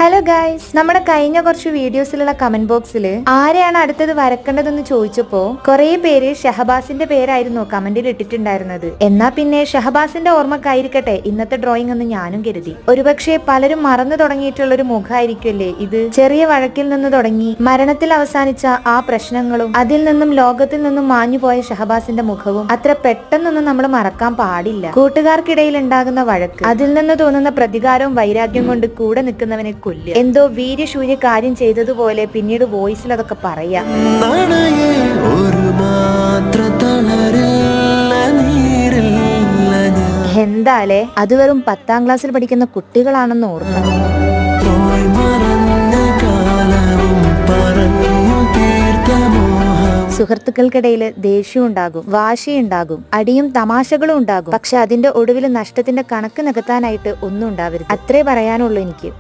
Hello guys, നമ്മുടെ കഴിഞ്ഞ കുറച്ച് വീഡിയോസിലുള്ള കമന്റ് ബോക്സിൽ ആരെയാണ് അടുത്തത് വരക്കേണ്ടതെന്ന് ചോദിച്ചപ്പോ കുറെ പേര് ഷഹബാസിന്റെ പേരായിരുന്നു കമന്റിൽ ഇട്ടിട്ടുണ്ടായിരുന്നത്. എന്നാ പിന്നെ ഷഹബാസിന്റെ ഓർമ്മക്കായിരിക്കട്ടെ ഇന്നത്തെ ഡ്രോയിങ് എന്ന് ഞാനും കരുതി. ഒരുപക്ഷെ പലരും മറന്നു തുടങ്ങിയിട്ടുള്ള ഒരു മുഖമായിരിക്കുമല്ലേ ഇത്. ചെറിയ വഴക്കിൽ നിന്ന് തുടങ്ങി മരണത്തിൽ അവസാനിച്ച ആ പ്രശ്നങ്ങളും അതിൽ നിന്നും ലോകത്തിൽ നിന്നും മാഞ്ഞുപോയ ഷഹബാസിന്റെ മുഖവും അത്ര പെട്ടെന്നൊന്നും നമ്മൾ മറക്കാൻ പാടില്ല. കൂട്ടുകാർക്കിടയിൽ ഉണ്ടാകുന്ന വഴക്ക്, അതിൽ നിന്ന് തോന്നുന്ന പ്രതികാരവും വൈരാഗ്യം കൊണ്ട് കൂടെ നിൽക്കുന്നവനെ എന്തോ വീര്യശൂന്യ കാര്യം ചെയ്തതുപോലെ പിന്നീട് വോയിസിൽ അതൊക്കെ പറയാം. എന്താലേ, അത് വെറും 10ാം ക്ലാസ്സിൽ പഠിക്കുന്ന കുട്ടികളാണെന്ന് ഓർക്കണം. സുഹൃത്തുക്കൾക്കിടയിൽ ദേഷ്യവും ഉണ്ടാകും, വാശിയുണ്ടാകും, അടിയും തമാശകളും ഉണ്ടാകും. പക്ഷെ അതിന്റെ ഒടുവിൽ നഷ്ടത്തിന്റെ കണക്ക് നികത്താനായിട്ട് ഒന്നും ഉണ്ടാവരുത്. അത്രേ പറയാനുള്ളൂ എനിക്ക്.